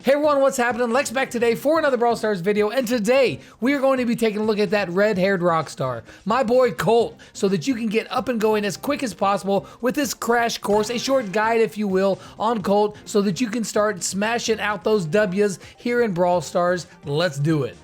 Hey everyone, what's happening? Lex back today for another Brawl Stars video, and today we are going to be taking a look at that red-haired Rockstar, my boy Colt, so that you can get up and going as quick as possible with this crash course, a short guide if you will, on Colt, so that you can start smashing out those W's here in Brawl Stars. Let's do it.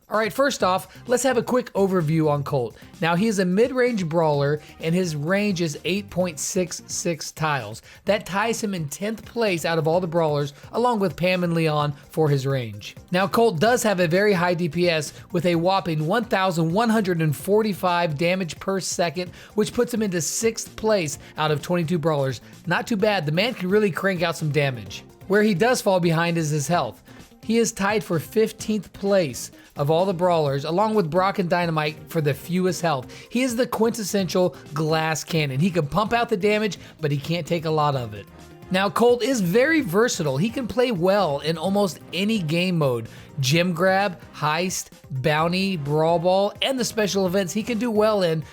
Alright, first off, let's have a quick overview on Colt. Now, he is a mid-range brawler, and his range is 8.66 tiles. That ties him in 10th place out of all the brawlers, along with Pam and Leon for his range. Now, Colt does have a very high DPS with a whopping 1,145 damage per second, which puts him into 6th place out of 22 brawlers. Not too bad, the man can really crank out some damage. Where he does fall behind is his health. He is tied for 15th place of all the brawlers, along with Brock and Dynamite for the fewest health. He is the quintessential glass cannon. He can pump out the damage, but he can't take a lot of it. Now, Colt is very versatile. He can play well in almost any game mode. Gem grab, heist, bounty, brawl ball, and the special events he can do well in.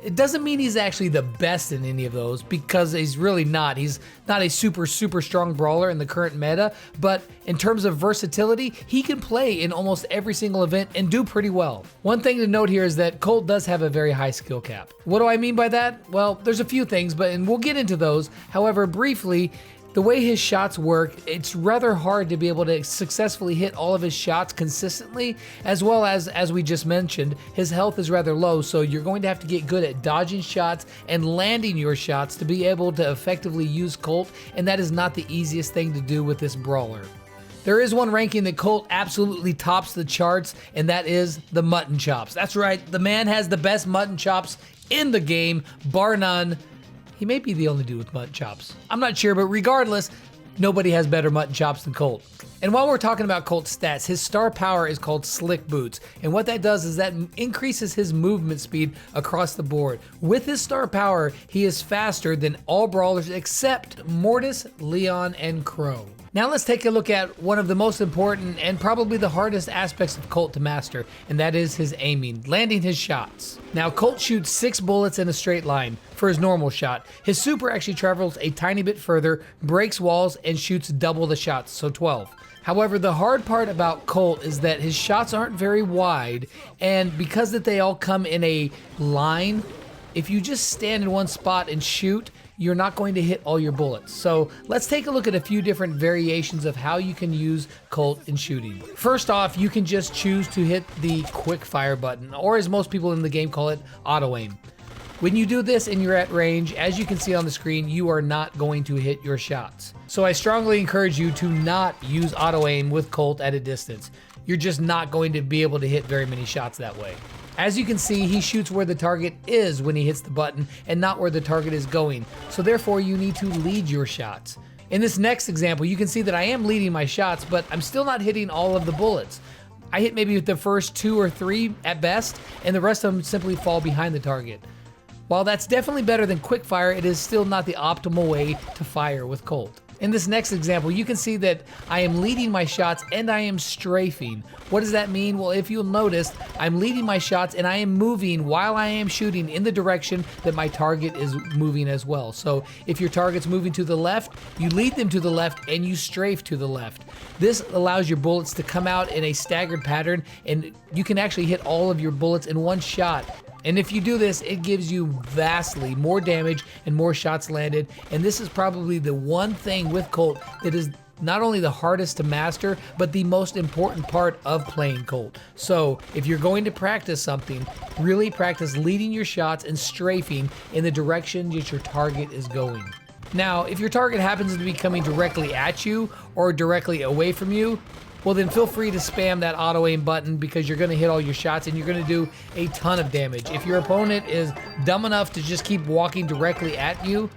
It doesn't mean he's actually the best in any of those, because he's really not. He's not a super strong brawler in the current meta, but in terms of versatility, he can play in almost every single event and do pretty well. One thing to note here is that Colt does have a very high skill cap. What do I mean by that? Well, there's a few things, and we'll get into those. However, briefly, the way his shots work, it's rather hard to be able to successfully hit all of his shots consistently, as well as we just mentioned, his health is rather low, so you're going to have to get good at dodging shots and landing your shots to be able to effectively use Colt, and that is not the easiest thing to do with this brawler. There is one ranking that Colt absolutely tops the charts, and that is the mutton chops. That's right, the man has the best mutton chops in the game, bar none. He may be the only dude with mutton chops. I'm not sure, but regardless, nobody has better mutton chops than Colt. And while we're talking about Colt's stats, his star power is called Slick Boots. And what that does is that increases his movement speed across the board. With his star power, he is faster than all brawlers except Mortis, Leon, and Crow. Now let's take a look at one of the most important and probably the hardest aspects of Colt to master, and that is his aiming, landing his shots. Now, Colt shoots 6 bullets in a straight line for his normal shot. His super actually travels a tiny bit further, breaks walls, and shoots double the shots, so 12. However, the hard part about Colt is that his shots aren't very wide, and because that they all come in a line, if you just stand in one spot and shoot, you're not going to hit all your bullets. So let's take a look at a few different variations of how you can use Colt in shooting. First off, you can just choose to hit the quick fire button, or as most people in the game call it, auto aim. When you do this and you're at range, as you can see on the screen, you are not going to hit your shots. So I strongly encourage you to not use auto aim with Colt at a distance. You're just not going to be able to hit very many shots that way. As you can see, he shoots where the target is when he hits the button and not where the target is going. So therefore, you need to lead your shots. In this next example, you can see that I am leading my shots, but I'm still not hitting all of the bullets. I hit maybe the first 2 or 3 at best, and the rest of them simply fall behind the target. While that's definitely better than quick fire, it is still not the optimal way to fire with Colt. In this next example, you can see that I am leading my shots and I am strafing. What does that mean? Well, if you'll notice, I'm leading my shots and I am moving while I am shooting in the direction that my target is moving as well. So if your target's moving to the left, you lead them to the left and you strafe to the left. This allows your bullets to come out in a staggered pattern, and you can actually hit all of your bullets in one shot. And if you do this, it gives you vastly more damage and more shots landed. And this is probably the one thing with Colt that is not only the hardest to master, but the most important part of playing Colt. So if you're going to practice something, really practice leading your shots and strafing in the direction that your target is going. Now, if your target happens to be coming directly at you or directly away from you, well then feel free to spam that auto aim button, because you're going to hit all your shots and you're going to do a ton of damage. If your opponent is dumb enough to just keep walking directly at you,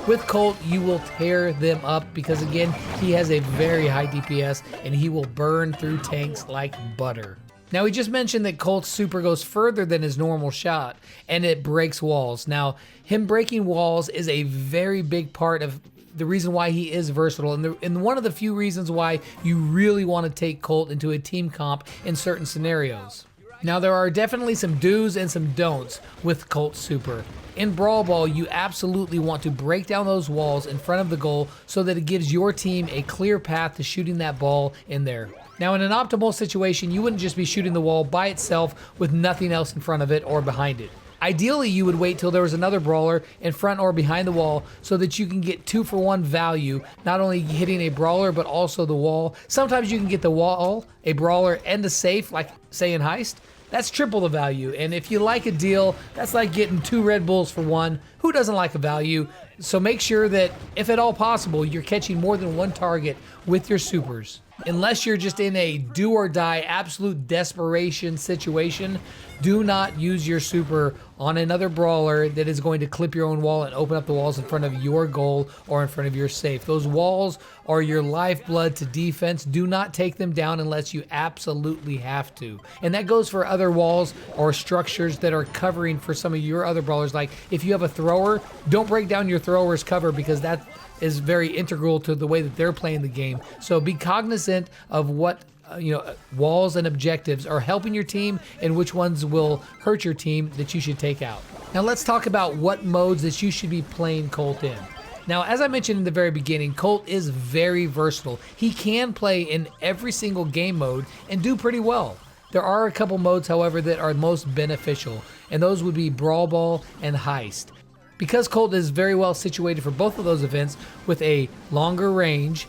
with Colt you will tear them up, because again, he has a very high DPS and he will burn through tanks like butter. Now, we just mentioned that Colt's super goes further than his normal shot, and it breaks walls. Now, him breaking walls is a very big part of the reason why he is versatile, and one of the few reasons why you really want to take Colt into a team comp in certain scenarios. Now there are definitely some do's and some don'ts with Colt Super. In Brawl Ball, you absolutely want to break down those walls in front of the goal so that it gives your team a clear path to shooting that ball in there. Now in an optimal situation, you wouldn't just be shooting the wall by itself with nothing else in front of it or behind it. Ideally, you would wait till there was another brawler in front or behind the wall so that you can get 2-for-1 value, not only hitting a brawler but also the wall. Sometimes you can get the wall, a brawler, and a safe, like say in Heist. That's triple the value, and if you like a deal, that's like getting 2 Red Bulls for 1. Who doesn't like a value? So make sure that, if at all possible, you're catching more than 1 target with your supers. Unless you're just in a do or die, absolute desperation situation, do not use your super on another brawler that is going to clip your own wall and open up the walls in front of your goal or in front of your safe. Those walls are your lifeblood to defense. Do not take them down unless you absolutely have to. And that goes for other walls or structures that are covering for some of your other brawlers. Like if you have a thrower, don't break down your thrower's cover because that is very integral to the way that they're playing the game. So be cognizant of what walls and objectives are helping your team and which ones will hurt your team that you should take out. Now let's talk about what modes that you should be playing Colt in. Now, as I mentioned in the very beginning, Colt is very versatile. He can play in every single game mode and do pretty well. There are a couple modes, however, that are most beneficial, and those would be Brawl Ball and Heist. Because Colt is very well situated for both of those events with a longer range,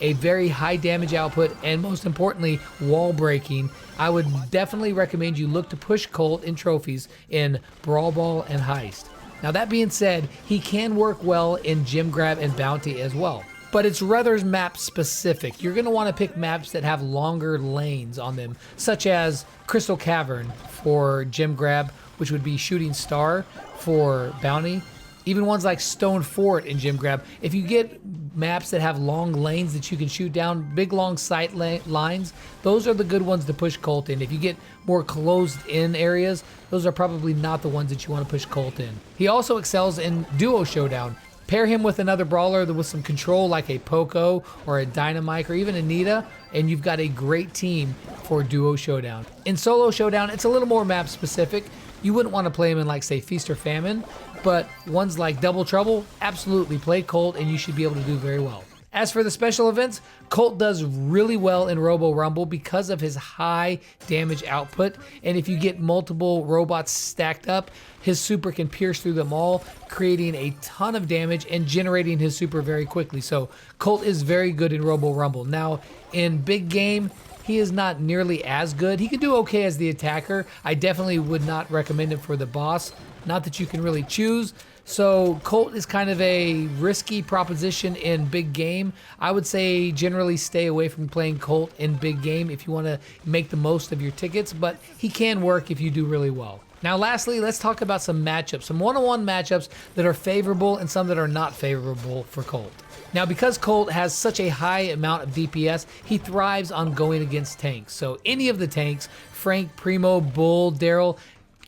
a very high damage output, and most importantly, wall breaking, I would definitely recommend you look to push Colt in trophies in Brawl Ball and Heist. Now that being said, he can work well in Gem Grab and Bounty as well. But it's rather map specific. You're going to want to pick maps that have longer lanes on them, such as Crystal Cavern for Gem Grab, which would be Shooting Star for Bounty. Even ones like Stone Fort in Gem Grab. If you get maps that have long lanes that you can shoot down, big long sight lines, those are the good ones to push Colt in. If you get more closed in areas, those are probably not the ones that you want to push Colt in. He also excels in Duo Showdown. Pair him with another brawler with some control like a Poco or a Dynamite or even a Nita, and you've got a great team for Duo Showdown. In Solo Showdown, it's a little more map specific. You wouldn't want to play him in like say Feast or Famine, but ones like Double Trouble, absolutely play Colt and you should be able to do very well. As for the special events, Colt does really well in Robo Rumble because of his high damage output, and if you get multiple robots stacked up, his super can pierce through them all, creating a ton of damage and generating his super very quickly. So Colt is very good in Robo Rumble. Now in big game, he is not nearly as good. He can do okay as the attacker. I definitely would not recommend him for the boss. Not that you can really choose. So Colt is kind of a risky proposition in big game. I would say generally stay away from playing Colt in big game if you want to make the most of your tickets, but he can work if you do really well. Now lastly, let's talk about some matchups, some one-on-one matchups that are favorable and some that are not favorable for Colt. Now because Colt has such a high amount of DPS, he thrives on going against tanks. So any of the tanks, Frank, Primo, Bull, Daryl,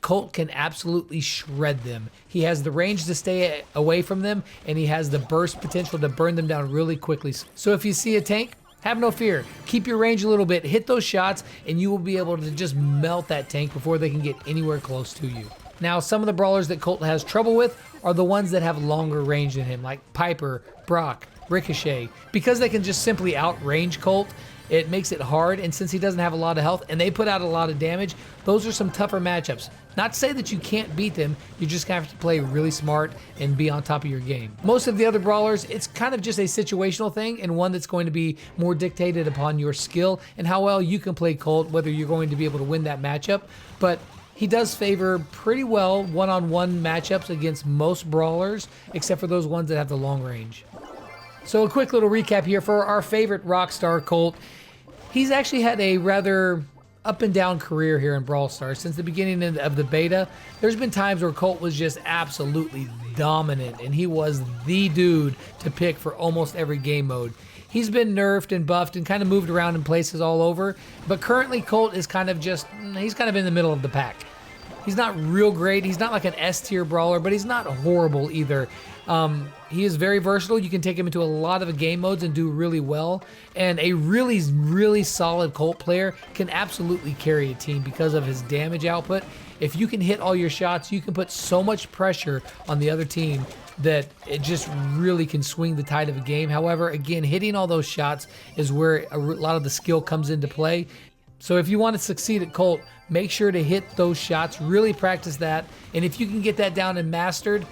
Colt can absolutely shred them. He has the range to stay away from them, and he has the burst potential to burn them down really quickly. So if you see a tank, have no fear. Keep your range a little bit, hit those shots, and you will be able to just melt that tank before they can get anywhere close to you. Now, some of the brawlers that Colt has trouble with are the ones that have longer range than him, like Piper, Brock, Ricochet. Because they can just simply outrange Colt, it makes it hard, and since he doesn't have a lot of health and they put out a lot of damage, those are some tougher matchups. Not to say that you can't beat them, you just have to play really smart and be on top of your game. Most of the other brawlers, it's kind of just a situational thing and one that's going to be more dictated upon your skill and how well you can play Colt, whether you're going to be able to win that matchup. But he does favor pretty well one-on-one matchups against most brawlers, except for those ones that have the long range. So a quick little recap here for our favorite Rockstar Colt. He's actually had a rather up and down career here in Brawl Stars. Since the beginning of the beta, there's been times where Colt was just absolutely dominant and he was the dude to pick for almost every game mode. He's been nerfed and buffed and kind of moved around in places all over, but currently Colt is kind of just, he's kind of in the middle of the pack. He's not real great. He's not like an S tier brawler, but he's not horrible either. He is very versatile. You can take him into a lot of the game modes and do really well. And a really, really solid Colt player can absolutely carry a team because of his damage output. If you can hit all your shots, you can put so much pressure on the other team that it just really can swing the tide of a game. However, again, hitting all those shots is where a lot of the skill comes into play. So if you want to succeed at Colt, make sure to hit those shots, really practice that. And if you can get that down and mastered,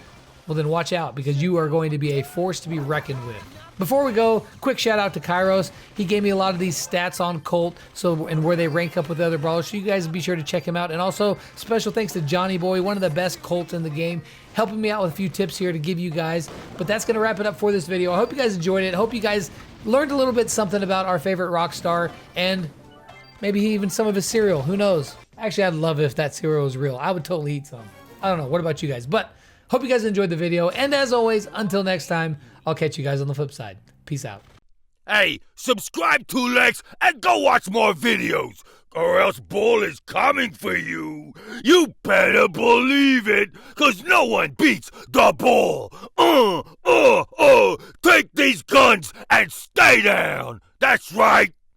well then watch out, because you are going to be a force to be reckoned with. Before we go, quick shout out to Kairos. He gave me a lot of these stats on Colt and where they rank up with other brawlers, so you guys be sure to check him out. And also, special thanks to Johnny Boy, one of the best Colts in the game, helping me out with a few tips here to give you guys. But that's going to wrap it up for this video. I hope you guys enjoyed it. I hope you guys learned a little bit something about our favorite Rockstar, and maybe even some of his cereal. Who knows? Actually, I'd love it if that cereal was real. I would totally eat some. I don't know. What about you guys? But hope you guys enjoyed the video. And as always, until next time, I'll catch you guys on the flip side. Peace out. Hey, subscribe to Lex and go watch more videos, or else Bull is coming for you. You better believe it, cause no one beats the Bull. Take these guns and stay down. That's right.